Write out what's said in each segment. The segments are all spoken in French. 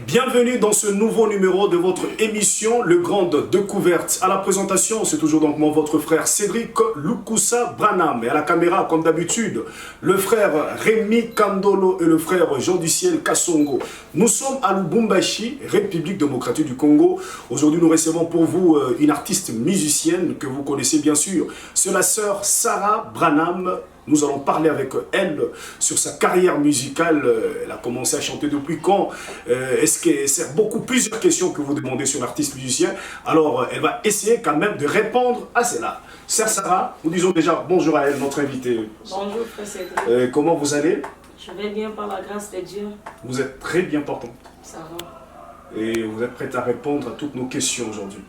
Bienvenue dans ce nouveau numéro de votre émission Le Grande Découverte. À la présentation, c'est toujours donc moi, votre frère Cédric Lukusa Branham. Et à la caméra, comme d'habitude, le frère Rémi Kandolo et le frère Jean du Ciel Kassongo. Nous sommes à Lubumbashi, République démocratique du Congo. Aujourd'hui, nous recevons pour vous une artiste musicienne que vous connaissez bien sûr. C'est la sœur Sarah Branham. Nous allons parler avec elle sur sa carrière musicale. Elle a commencé à chanter depuis quand? C'est plusieurs questions que vous demandez sur l'artiste musicien. Alors, elle va essayer quand même de répondre à cela. Sœur Sarah, nous disons déjà bonjour à elle, notre invitée. Bonjour, frère Cédric. Comment vous allez? Je vais bien par la grâce de Dieu. Vous êtes très bien portante. Ça va. Et vous êtes prête à répondre à toutes nos questions aujourd'hui?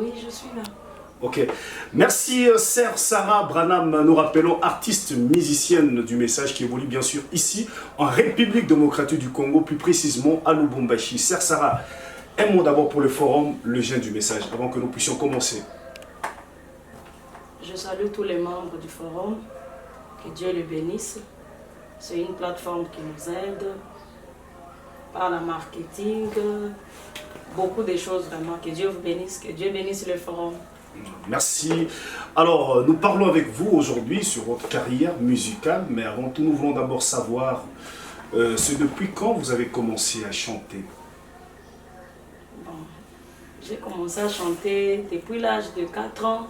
Oui, je suis là. Ok, merci sœur Sarah Branham. Nous rappelons artiste musicienne du message qui évolue bien sûr ici en République démocratique du Congo, plus précisément à Lubumbashi. Sœur Sarah, un mot d'abord pour le forum Le Gène du Message avant que nous puissions commencer. Je salue tous les membres du forum. Que Dieu les bénisse. C'est une plateforme qui nous aide par la marketing, beaucoup de choses vraiment. Que Dieu vous bénisse, que Dieu bénisse le forum. Merci. Alors, nous parlons avec vous aujourd'hui sur votre carrière musicale, mais avant tout, nous voulons d'abord savoir, c'est depuis quand vous avez commencé à chanter? Bon, j'ai commencé à chanter depuis l'âge de 4 ans.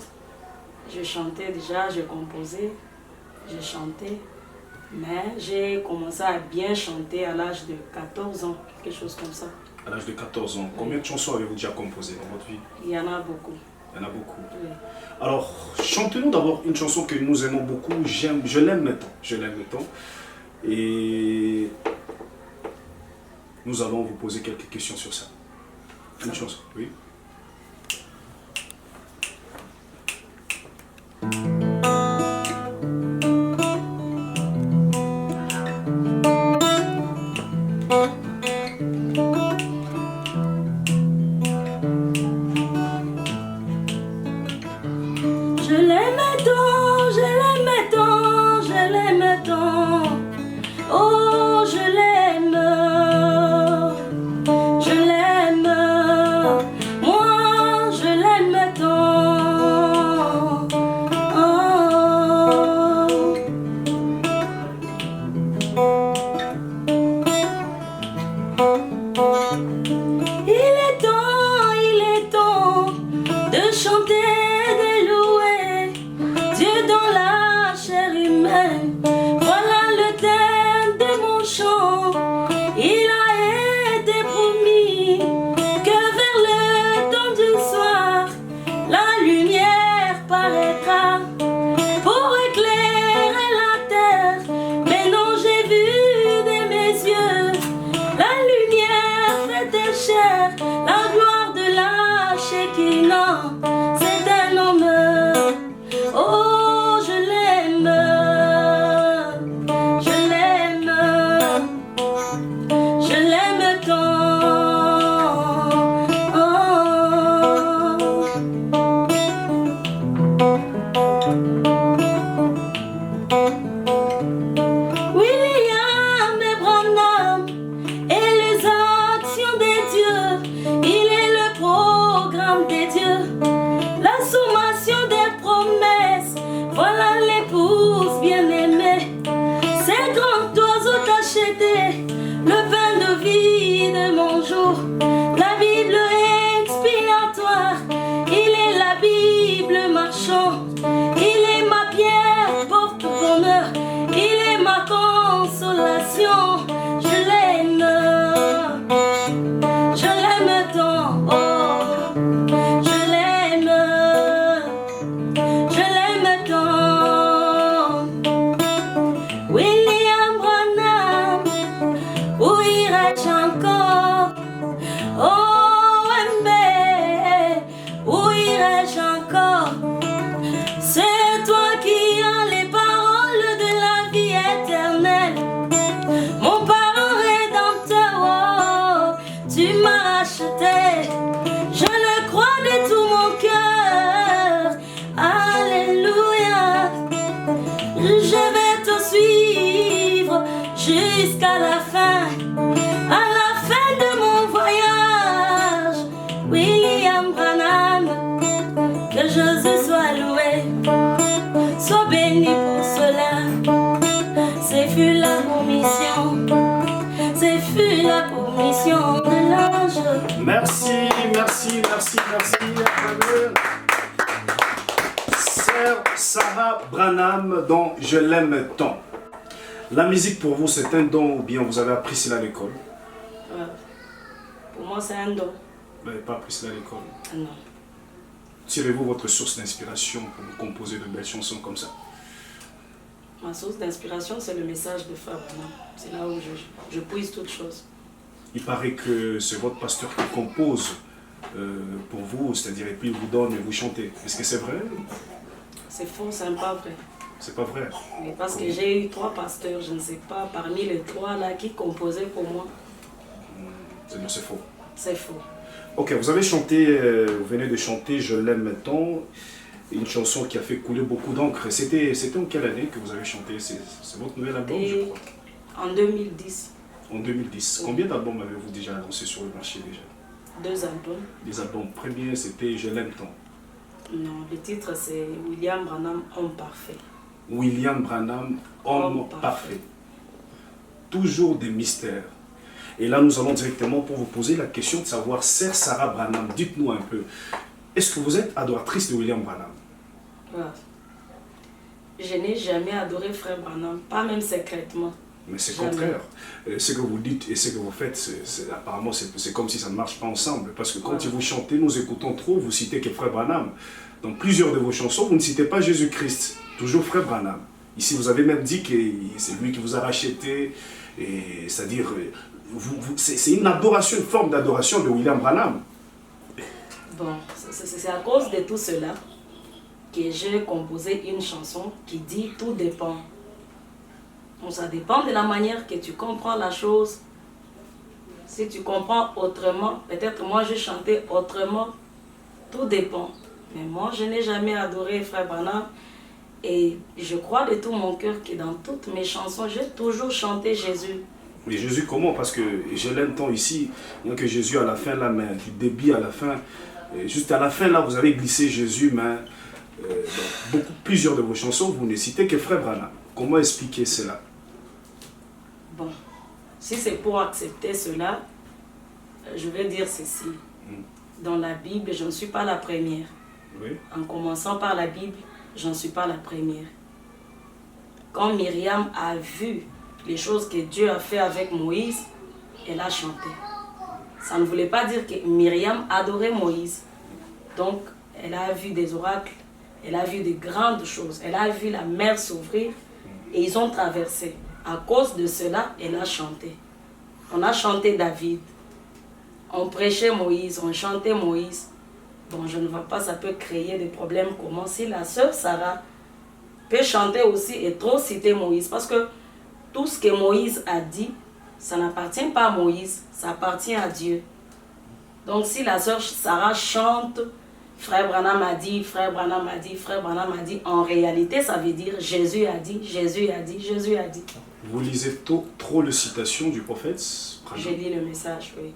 Je chantais déjà, je composais, je chantais. Mais j'ai commencé à bien chanter à l'âge de 14 ans, quelque chose comme ça. À l'âge de 14 ans, combien de chansons avez-vous déjà composées dans votre vie? Il y en a beaucoup. Il y en a beaucoup. Oui. Alors, chantez-nous d'abord une chanson que nous aimons beaucoup. Je l'aime maintenant. Je l'aime maintenant. Et nous allons vous poser quelques questions sur ça. Une chanson, oui. Je l'aimais tant, je l'aimais tant, je l'aimais tant. Oh, je l'aime, mission de l'ange. Merci, merci, merci, merci. Sœur Sarah Branham dans Je l'aime tant. La musique pour vous c'est un don ou bien vous avez appris cela à l'école? Pour moi c'est un don. Vous n'avez pas appris cela à l'école? Non. Tirez-vous votre source d'inspiration pour composer de belles chansons comme ça? Ma source d'inspiration c'est le message de Frère Branham. C'est là où je puise toutes choses. Il paraît que c'est votre pasteur qui compose pour vous, c'est-à-dire et puis il vous donne et vous chantez. Est-ce que c'est vrai? C'est faux, c'est pas vrai. C'est pas vrai. Mais parce que j'ai eu 3 pasteurs, je ne sais pas, parmi les 3 là, qui composaient pour moi. C'est-à-dire c'est faux. C'est faux. Ok, vous avez chanté, vous venez de chanter Je l'aime tant, une chanson qui a fait couler beaucoup d'encre. C'était en quelle année que vous avez chanté? C'est votre nouvel album, je crois. En 2010. En 2010. Oui. Combien d'albums avez-vous déjà lancé sur le marché déjà? 2 albums. Les albums premiers, c'était Je l'aime tant. Non, le titre c'est William Branham, Homme parfait. William Branham, Homme parfait. Toujours des mystères. Et là, nous allons directement pour vous poser la question de savoir, Sœur Sarah Branham, dites-nous un peu, est-ce que vous êtes adoratrice de William Branham? Voilà. Je n'ai jamais adoré Frère Branham, pas même secrètement. Mais c'est contraire. Ce que vous dites et ce que vous faites, apparemment, c'est comme si ça ne marche pas ensemble. Parce que quand vous chantez, nous écoutons trop, vous citez que Frère Branham. Dans plusieurs de vos chansons, vous ne citez pas Jésus-Christ, toujours Frère Branham. Ici, vous avez même dit que c'est lui qui vous a racheté, c'est-à-dire, c'est une adoration, une forme d'adoration de William Branham. Bon, c'est à cause de tout cela que j'ai composé une chanson qui dit « Tout dépend ». Bon, ça dépend de la manière que tu comprends la chose. Si tu comprends autrement, peut-être moi je chantais autrement, tout dépend. Mais moi je n'ai jamais adoré Frère Branham et je crois de tout mon cœur que dans toutes mes chansons, j'ai toujours chanté Jésus. Mais Jésus comment? Parce que je l'aime tant ici, il y a que Jésus à la fin, là, mais du début à la fin, juste à la fin là, vous avez glissé Jésus, mais dans plusieurs de vos chansons, vous ne citez que Frère Branham. Comment expliquer cela? Bon, si c'est pour accepter cela, je vais dire ceci. Dans la Bible, je ne suis pas la première. Oui. En commençant par la Bible, je ne suis pas la première. Quand Myriam a vu les choses que Dieu a fait avec Moïse, elle a chanté. Ça ne voulait pas dire que Myriam adorait Moïse. Donc, elle a vu des oracles, elle a vu de grandes choses, elle a vu la mer s'ouvrir et ils ont traversé. À cause de cela, elle a chanté. On a chanté David, on prêchait Moïse, on chantait Moïse. Bon, je ne vois pas, ça peut créer des problèmes. Comment si la sœur Sarah peut chanter aussi et trop citer Moïse? Parce que tout ce que Moïse a dit, ça n'appartient pas à Moïse, ça appartient à Dieu. Donc si la sœur Sarah chante, Frère Branham a dit, Frère Branham a dit, Frère Branham a dit, en réalité, ça veut dire Jésus a dit, Jésus a dit, Jésus a dit. Vous lisez trop les citations du prophète Branham? J'ai lu le message, oui.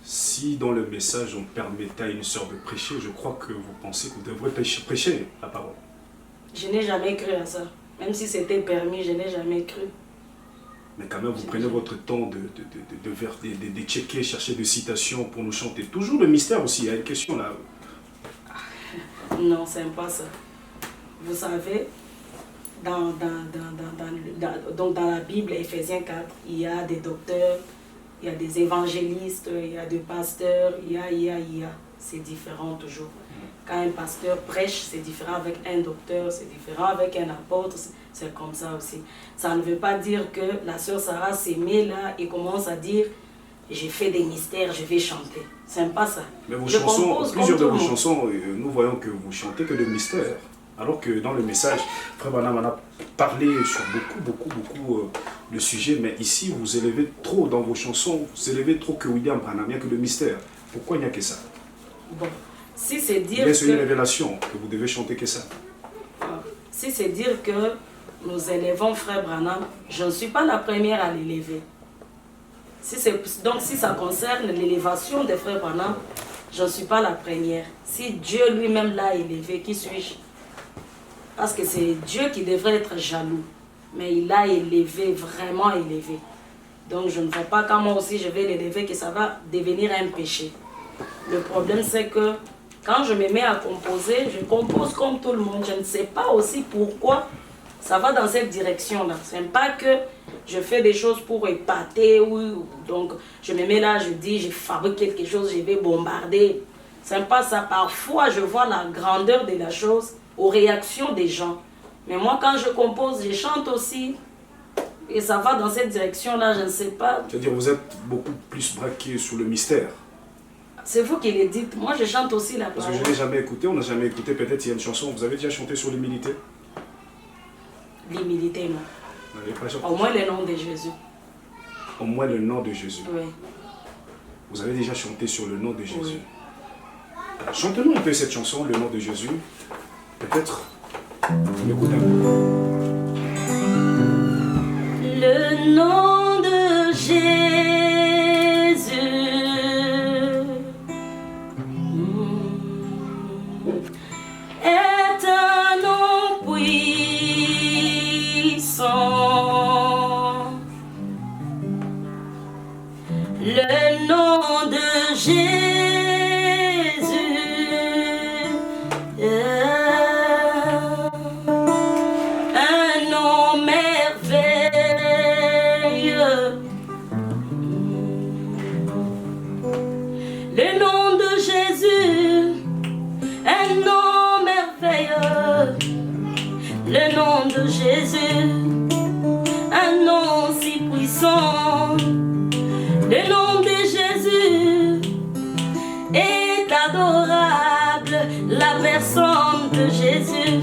Si dans le message on permettait à une sœur de prêcher, je crois que vous pensez que vous devrez prêcher la parole. Je n'ai jamais cru à ça. Même si c'était permis, je n'ai jamais cru. Mais quand même, vous prenez votre temps de checker, chercher des citations pour nous chanter. Toujours le mystère aussi, il y a une question là. Non, c'est pas ça. Vous savez, dans la Bible, Ephésiens 4, il y a des docteurs, il y a des évangélistes, il y a des pasteurs, il y a. C'est différent toujours. Quand un pasteur prêche, c'est différent avec un docteur, c'est différent avec un apôtre, c'est comme ça aussi. Ça ne veut pas dire que la sœur Sarah s'est mise là et commence à dire « j'ai fait des mystères, je vais chanter ». C'est pas ça. Mais vos chansons, plusieurs de vos chansons, nous voyons que vous chantez que des mystères. Alors que dans le message, Frère Branham en a parlé sur beaucoup de sujets, mais ici vous élevez trop dans vos chansons, vous élevez trop que William Branham, il n'y a que le mystère. Pourquoi il n'y a que ça? Bon, si c'est dire que... C'est une révélation que vous devez chanter que ça. Si c'est dire que nous élevons Frère Branham, je ne suis pas la première à l'élever. Donc si ça concerne l'élévation de Frère Branham, je ne suis pas la première. Si Dieu lui-même l'a élevé, qui suis-je? Parce que c'est Dieu qui devrait être jaloux. Mais il l'a élevé, vraiment élevé. Donc je ne vois pas quand moi aussi je vais l'élever que ça va devenir un péché. Le problème c'est que quand je me mets à composer, je compose comme tout le monde. Je ne sais pas aussi pourquoi ça va dans cette direction-là. Ce n'est pas que je fais des choses pour épater, ou donc je me mets là, je dis, je fabrique quelque chose, je vais bombarder. Ce n'est pas ça. Parfois, je vois la grandeur de la chose aux réactions des gens. Mais moi, quand je compose, je chante aussi. Et ça va dans cette direction-là, je ne sais pas. C'est-à-dire vous êtes beaucoup plus braqué sur le mystère. C'est vous qui le dites. Moi, je chante aussi la Parce parole. que je n'ai jamais écouté, on n'a jamais écouté. Peut-être il y a une chanson, vous avez déjà chanté sur l'humilité? L'humilité, non. Vous n'avez pas chanté? Au moins le nom de Jésus. Au moins le nom de Jésus. Oui. Vous avez déjà chanté sur le nom de Jésus. Oui. Chantez-nous un peu cette chanson, le nom de Jésus. Peut-être on écoute un peu. Le nom de Jésus est un nom puissant. Le nom de Jésus un nom merveilleux. Le nom de Jésus, un nom merveilleux. Le nom de Jésus, un nom si puissant. Le nom de Jésus est adorable. La personne de Jésus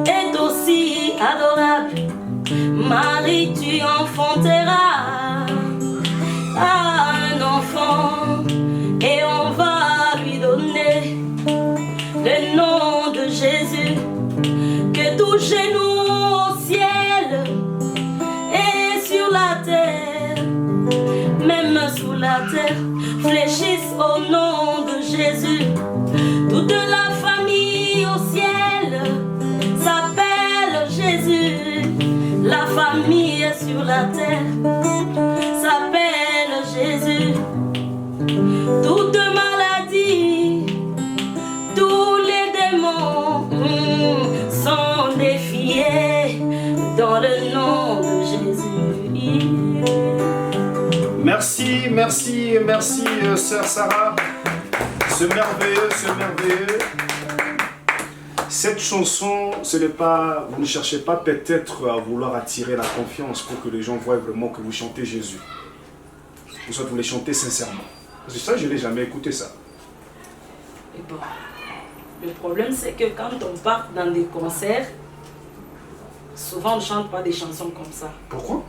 est aussi adorable. Marie, tu enfanteras un enfant et on va lui donner le nom de Jésus. Que tout genou au ciel et sur la terre, même sous la terre, fléchissent au nom de Jésus. Toute la famille au ciel s'appelle Jésus. La famille sur la terre s'appelle Jésus. Toute maladie, tous les démons sont défiés dans le nom de Jésus. Merci, merci, merci, sœur Sarah. C'est merveilleux, c'est merveilleux. Cette chanson, ce n'est pas, vous ne cherchez pas peut-être à vouloir attirer la confiance pour que les gens voient vraiment que vous chantez Jésus. Ou soit vous les chantez sincèrement. Parce que ça, je n'ai jamais écouté ça. Et bon, le problème c'est que quand on part dans des concerts, souvent on ne chante pas des chansons comme ça. Pourquoi?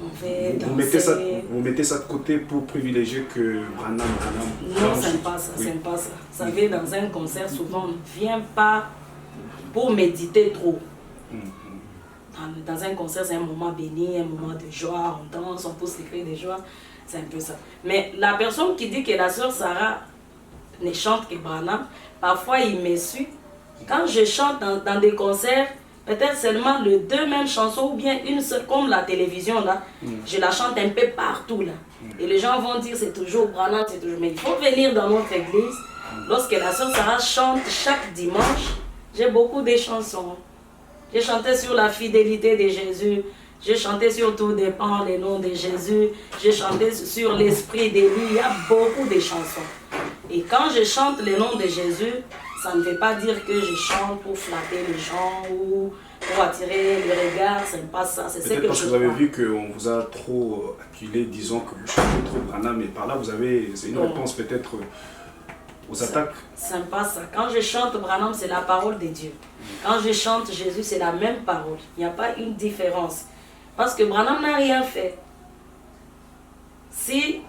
On fait Vous danser. mettez ça de côté pour privilégier que Branham. Non, ce n'est pas ça, Oui. ce n'est pas ça. Vous savez, dans un concert, souvent, on ne vient pas pour méditer trop. Dans un concert, c'est un moment béni, un moment de joie, on danse, on pousse les cris de joie. C'est un peu ça. Mais la personne qui dit que la sœur Sarah ne chante que Branham, parfois il me suit. Quand je chante dans des concerts, peut-être seulement les deux mêmes chansons ou bien une seule, comme la télévision là, je la chante un peu partout là. Et les gens vont dire c'est toujours Branham, c'est toujours. Mais il faut venir dans notre église. Lorsque la sœur Sarah chante chaque dimanche, j'ai beaucoup de chansons. J'ai chanté sur la fidélité de Jésus. J'ai chanté sur tout dépend le nom de Jésus. J'ai chanté sur l'esprit d'Élie. Il y a beaucoup de chansons. Et quand je chante le nom de Jésus, ça ne veut pas dire que je chante pour flatter les gens ou pour attirer le regard. Ce n'est pas ça. C'est ce Peut-être que parce je que vous avez crois. vu qu'on vous a trop acculé, disons que vous chantez trop Branham, mais par là, vous avez, c'est une Non. réponse peut-être aux attaques. Ce n'est pas ça. Quand je chante Branham, c'est la parole de Dieu. Quand je chante Jésus, c'est la même parole. Il n'y a pas une différence. Parce que Branham n'a rien fait. Si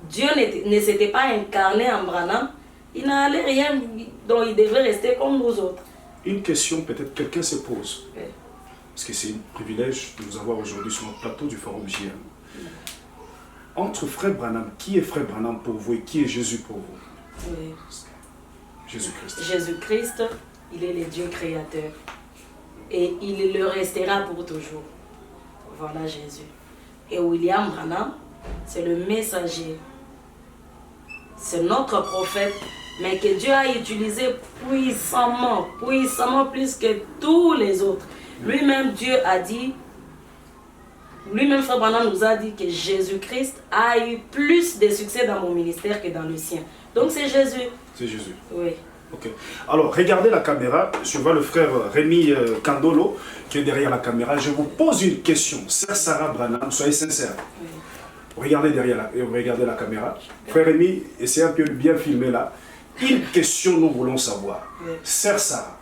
Dieu ne s'était pas incarné en Branham, il n'allait rien, donc il devrait rester comme nous autres. Une question, peut-être quelqu'un se pose, Oui. parce que c'est un privilège de nous avoir aujourd'hui sur notre plateau du Forum JM. Entre Frère Branham, qui est Frère Branham pour vous et qui est Jésus pour vous? Oui. Jésus-Christ. Jésus-Christ, il est le Dieu créateur. Et il le restera pour toujours. Voilà Jésus. Et William Branham, c'est le messager. C'est notre prophète, mais que Dieu a utilisé puissamment, puissamment plus que tous les autres. Lui-même, Dieu a dit, lui-même, Frère Branham nous a dit que Jésus-Christ a eu plus de succès dans mon ministère que dans le sien. Donc c'est Jésus. C'est Jésus. Oui. Ok. Alors, regardez la caméra. Je vois le frère Rémi Kandolo qui est derrière la caméra. Je vous pose une question. Sœur Sarah Branham, soyez sincère. Oui. Regardez regardez la caméra. Frère Rémi, essayez un peu de bien filmer là. Une question nous voulons savoir. Oui. Sœur Sarah,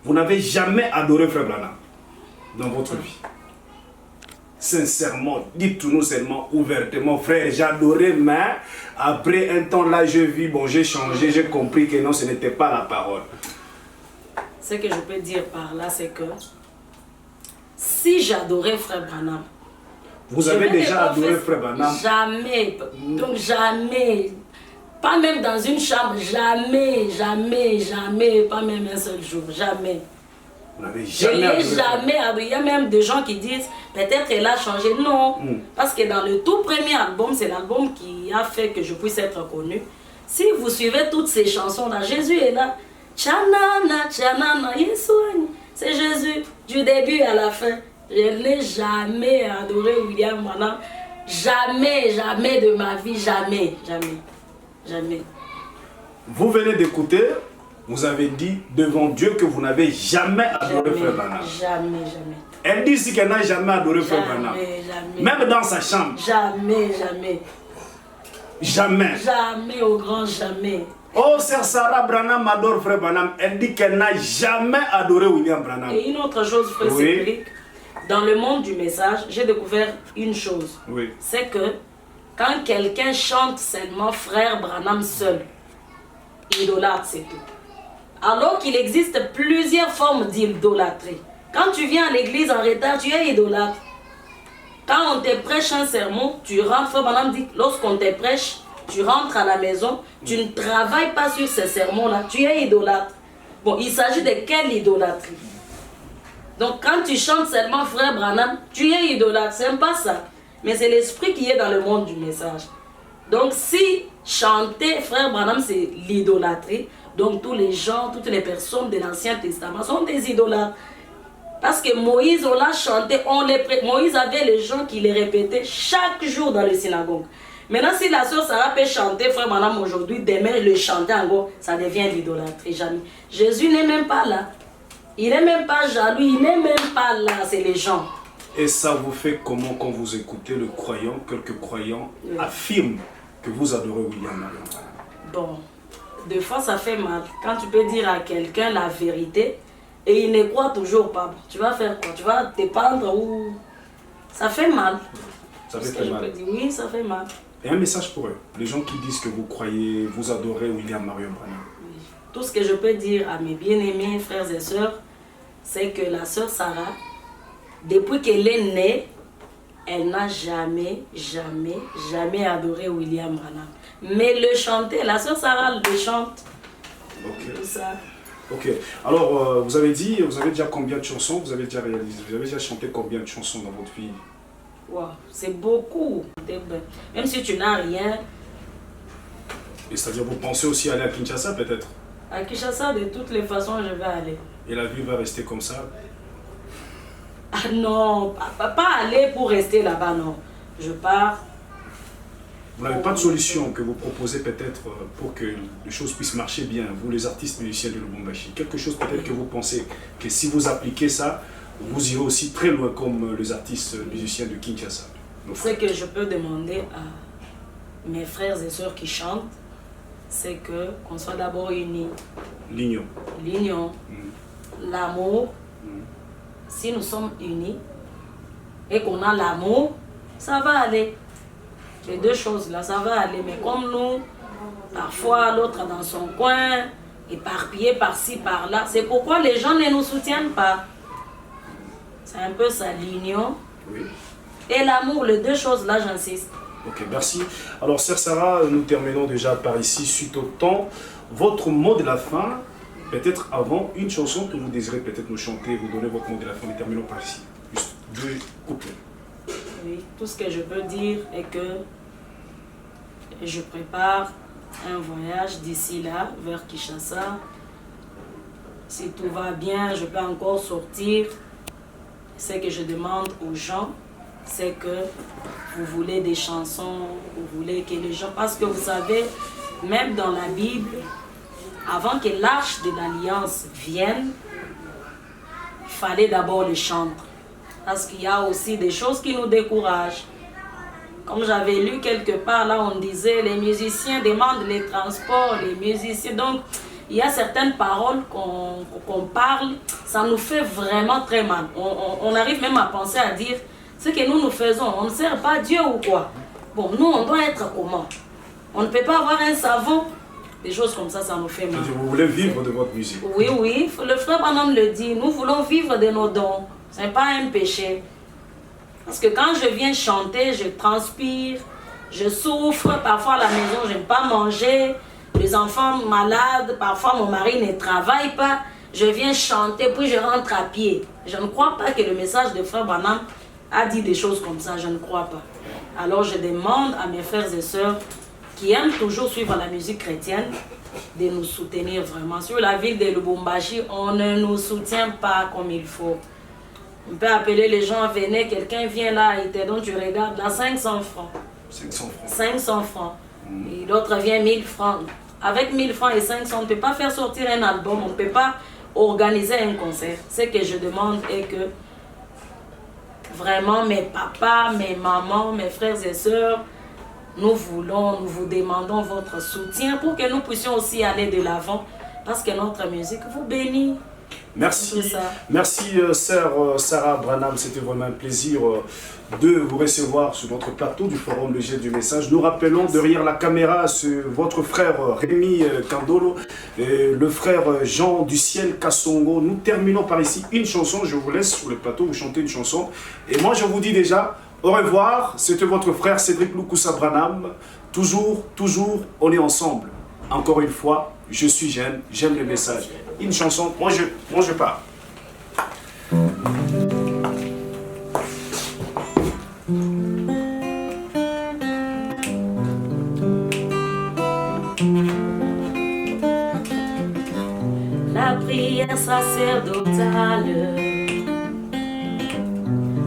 vous n'avez jamais adoré Frère Branham dans votre vie? Sincèrement, dites-nous seulement ouvertement, frère, j'ai adoré, mais après un temps là, je vis, bon, j'ai changé, j'ai compris que non, ce n'était pas la parole. Ce que je peux dire par là, c'est que si j'adorais Frère Branham, Vous avez déjà adoré Frère Branham? Jamais, donc jamais, pas même dans une chambre, jamais, jamais, jamais, pas même un seul jour, jamais. Vous n'avez Je jamais l'ai adoré? jamais adoré. Il y a même des gens qui disent peut-être elle a changé. Non, parce que dans le tout premier album, c'est l'album qui a fait que je puisse être connue. Si vous suivez toutes ces chansons-là, Jésus est là. Tchanana, tchanana, Yesouni. C'est Jésus du début à la fin. Je n'ai jamais adoré William Branham. Jamais, jamais de ma vie, jamais, jamais, jamais. Vous venez d'écouter, vous avez dit devant Dieu que vous n'avez jamais adoré Frère Branham. Jamais, jamais. Elle dit ici qu'elle n'a jamais adoré Frère Branham. Jamais, jamais. Même dans sa chambre. Jamais, jamais. Jamais. Jamais, au grand jamais. Oh, Sœur Sarah Branham adore Frère Branham. Elle dit qu'elle n'a jamais adoré William Branham. Et une autre chose, frère Oui. Cédric, dans le monde du message, j'ai découvert une chose. Oui. C'est que quand quelqu'un chante seulement Frère Branham seul, idolâtre, c'est tout. Alors qu'il existe plusieurs formes d'idolâtrie. Quand tu viens à l'église en retard, tu es idolâtre. Quand on te prêche un sermon, tu rentres, Frère Branham dit, lorsqu'on te prêche, tu rentres à la maison, tu ne travailles pas sur ces sermons-là, tu es idolâtre. Bon, il s'agit de quelle idolâtrie? Donc quand tu chantes seulement Frère Branham, tu es idolâtre, c'est même pas ça. Mais c'est l'esprit qui est dans le monde du message. Donc si chanter Frère Branham, c'est l'idolâtrie, donc tous les gens, toutes les personnes de l'Ancien Testament sont des idolâtres. Parce que Moïse, on l'a chanté, Moïse avait les gens qui les répétaient chaque jour dans les synagogues. Maintenant, si la sœur Sarah peut chanter Frère Branham aujourd'hui, demain le chanter encore, ça devient l'idolâtrie, jamais. Jésus n'est même pas là. Il n'est même pas jaloux, il n'est même pas là, c'est les gens. Et ça vous fait comment quand vous écoutez le croyant, quelques croyants Oui. affirment que vous adorez William Branham? Bon, des fois ça fait mal. Quand tu peux dire à quelqu'un la vérité et il ne croit toujours pas, tu vas faire quoi? Tu vas te pendre ou... Ça fait mal. Ça Parce fait que très mal. je peux dire, oui, ça fait mal. Et un message pour eux, les gens qui disent que vous croyez, vous adorez William Marion Branham. Oui. Tout ce que je peux dire à mes bien-aimés frères et sœurs, c'est que la sœur Sarah, depuis qu'elle est née, elle n'a jamais, jamais, jamais adoré William Branham. Mais le chanter, la sœur Sarah le chante. Ok. Tout ça. Ok. Alors, vous avez dit, vous avez déjà combien de chansons vous avez déjà réalisé? Vous avez déjà chanté combien de chansons dans votre vie? Wow, c'est beaucoup. Même si tu n'as rien, Et c'est-à-dire, vous pensez aussi aller à Kinshasa peut-être? à Kinshasa, de toutes les façons, je vais aller. Et la vie va rester comme ça? Ah non, pas aller pour rester là-bas, non. Je pars. Vous n'avez pas de solution que vous proposez peut-être pour que les choses puissent marcher bien, vous les artistes musiciens de Lubumbashi? Quelque chose peut-être que vous pensez que si vous appliquez ça, vous irez aussi très loin comme les artistes musiciens de Kinshasa? Ce que je peux demander à mes frères et sœurs qui chantent, c'est qu'on soit d'abord unis. L'union. L'union, l'amour. Si nous sommes unis et qu'on a l'amour, ça va aller. Les deux choses là, ça va aller. Mais comme nous, parfois l'autre dans son coin, éparpillé par-ci, par-là, c'est pourquoi les gens ne nous soutiennent pas. C'est un peu ça, l'union. Oui. Et l'amour, les deux choses là, j'insiste. Ok, merci. Alors, Sœur Sarah, nous terminons déjà par ici, suite au temps. Votre mot de la fin, peut-être avant, une chanson que vous désirez peut-être nous chanter, vous donner votre mot de la fin, nous terminons par ici. Juste deux couplets. Oui, tout ce que je peux dire est que je prépare un voyage d'ici là, vers Kinshasa. Si tout va bien, je peux encore sortir. Ce que je demande aux gens, c'est que vous voulez des chansons, vous voulez que les gens... Parce que vous savez, même dans la Bible, avant que l'arche de l'Alliance vienne, il fallait d'abord le chanter. Parce qu'il y a aussi des choses qui nous découragent. Comme j'avais lu quelque part, là on disait, les musiciens demandent les transports, les musiciens... Donc, il y a certaines paroles qu'on parle, ça nous fait vraiment très mal. On arrive même à penser à dire, ce que nous faisons, on ne sert pas Dieu ou quoi? Bon, nous on doit être comment? On ne peut pas avoir un savon. Des choses comme ça nous fait mal. Vous voulez vivre de votre musique? Oui, oui, le frère Branham le dit, nous voulons vivre de nos dons. Ce n'est pas un péché. Parce que quand je viens chanter, je transpire, je souffre, parfois à la maison je n'aime pas manger, les enfants malades, parfois mon mari ne travaille pas, je viens chanter, puis je rentre à pied. Je ne crois pas que le message de frère Branham a dit des choses comme ça, je ne crois pas. Alors je demande à mes frères et sœurs qui aiment toujours suivre la musique chrétienne de nous soutenir vraiment. Sur la ville de Lubumbashi, on ne nous soutient pas comme il faut. On peut appeler les gens, venez, quelqu'un vient là, il te donne, tu regardes, là, 500 francs. 500 francs. 500 francs. Et l'autre vient 1000 francs. Avec 1000 francs et 500, on ne peut pas faire sortir un album, on ne peut pas organiser un concert. Ce que je demande est que vraiment mes papas, mes mamans, mes frères et sœurs, nous vous demandons votre soutien pour que nous puissions aussi aller de l'avant parce que notre musique vous bénit. Merci, merci sœur Sarah Branham, c'était vraiment un plaisir de vous recevoir sur notre plateau du Forum Le Jet du Message. Nous rappelons derrière la caméra votre frère Rémi Kandolo et le frère Jean du Ciel Kassongo. Nous terminons par ici une chanson, je vous laisse sur le plateau, vous chantez une chanson. Et moi je vous dis déjà au revoir, c'était votre frère Cédric Lukusa Branham. Toujours, on est ensemble. Encore une fois, je suis jeune, j'aime le message. Une chanson, moi je pars. La prière sacerdotale,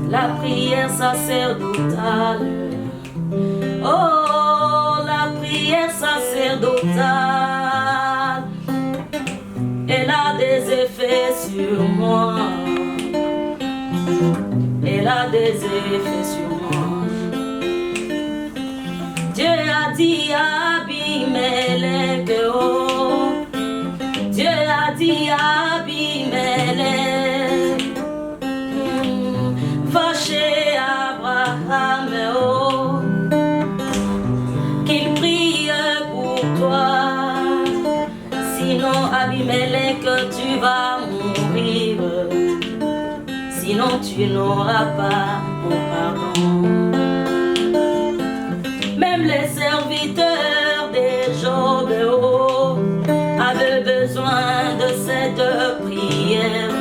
la prière sacerdotale, oh la prière sacerdotale, elle a des effets sur moi, elle a des effets sur moi. Dieu a dit à Abimelech, oh, Dieu a dit à Abimelech, va chez Abraham, oh, qu'il prie pour toi. Sinon, Abimelech, tu vas mourir. Sinon, tu n'auras pas mon pardon. Même les serviteurs de Job, oh, avaient besoin de cette prière.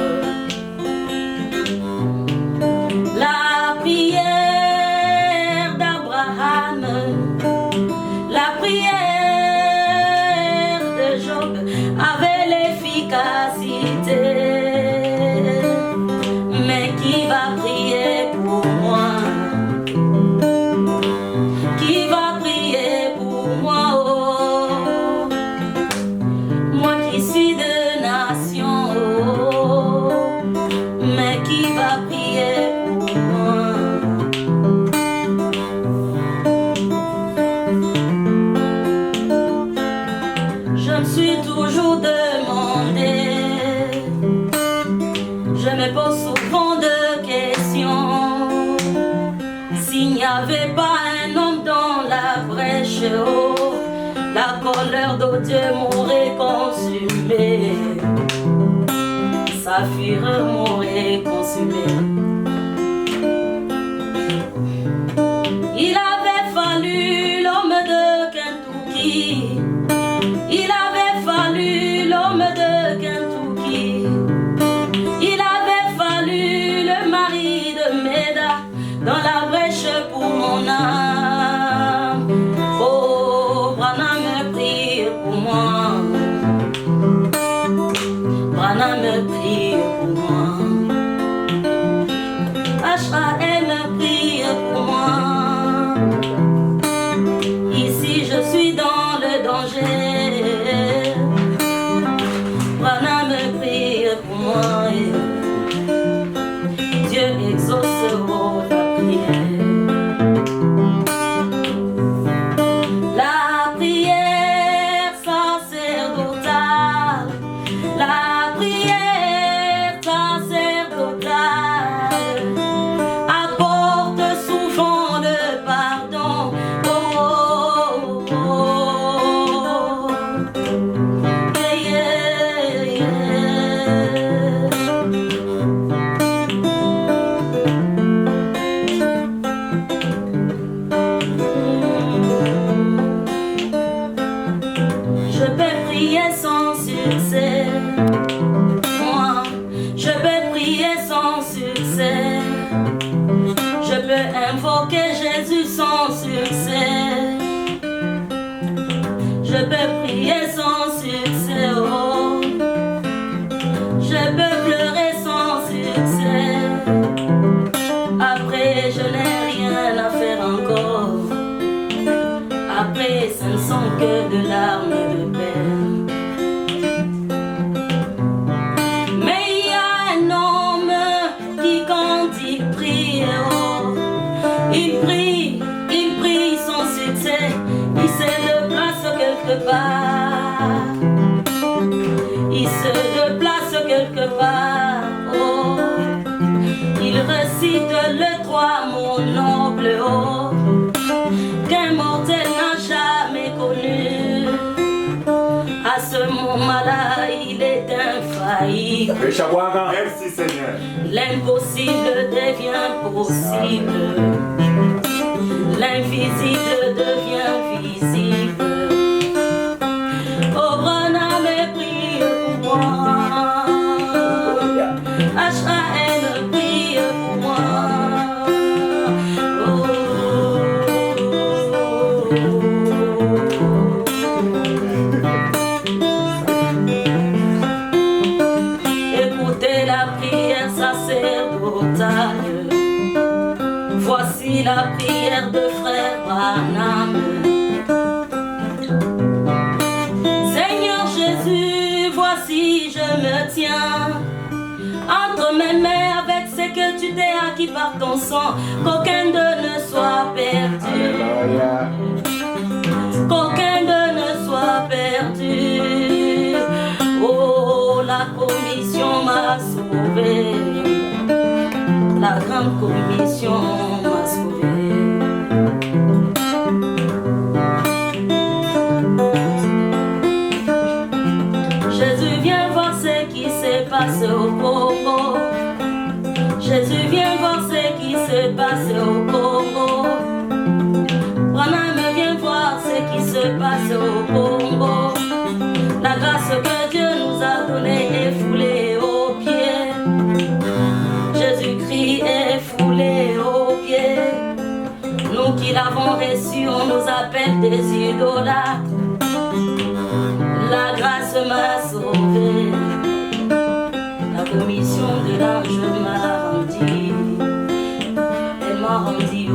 La prière d'Abraham, la prière de Job avait l'efficacité. Mais qui va prier pour moi? Qui va prier pour moi? Oh, moi qui suis de nation, oh, mais qui va prier pour moi? Je me suis toujours demandé, je me pose souvent de questions, s'il n'y avait pas un homme dans la brèche, oh, la colère de Dieu m'aurait consumé, sa fureur m'aurait consumé. Il avait fallu l'homme de Kentucky, il avait fallu l'homme de Kentucky, il avait fallu le mari de Méda dans la brèche Branham. Oh, Branham prie pour moi. Branham prie pour moi. H.A.M. prie pour moi. Ici je suis dans le danger. Branham prie pour moi. Dieu exauce la prière. La prière sacerdotale. La prière sacerdotale apporte souvent le pardon. Oh, oh, oh. Yeah, yeah, yeah. Je peux prier sans succès. Moi, je peux prier sans succès. Je peux invoquer Jésus sans succès. Je peux prier sans succès. Oh. Je peux pleurer sans succès. Après, je n'ai rien à faire encore. Après, ce ne sont que de larmes et de peine. Mais il y a un homme qui, quand il prie, oh, il prie sans succès. Il se déplace quelque part. Il se déplace quelque part. Oh, il récite le 3 mots nobles. Oh, qu'un mortel n'a jamais connu. À ce moment-là, il est infaillible. Merci Seigneur. L'impossible devient possible. L'invisible devient visible. Oh, Branham prie pour moi. H.A.M. prie pour moi. Écoutez la prière sacerdotale. Voici la prière de frère Branham. Seigneur Jésus, voici je me tiens entre mes mains avec ce que tu t'es acquis par ton sang. Qu'aucun d'eux ne soit perdu. Qu'aucun d'eux ne soit perdu. Oh, la commission m'a sauvé. La grande commission m'a sauvé. Jésus, viens voir ce qui se passe au Congo. Jésus, viens voir ce qui se passe au Congo. Branham, viens voir ce qui se passe au Congo. La grâce que Dieu nous a donnée est foulée aux pieds. Jésus-Christ est foulé aux pieds. Nous qui l'avons reçu, on nous appelle des idolâtres. La grâce m'a sauvé. La commission de l'ange m'a rendu. Elle m'a rendu au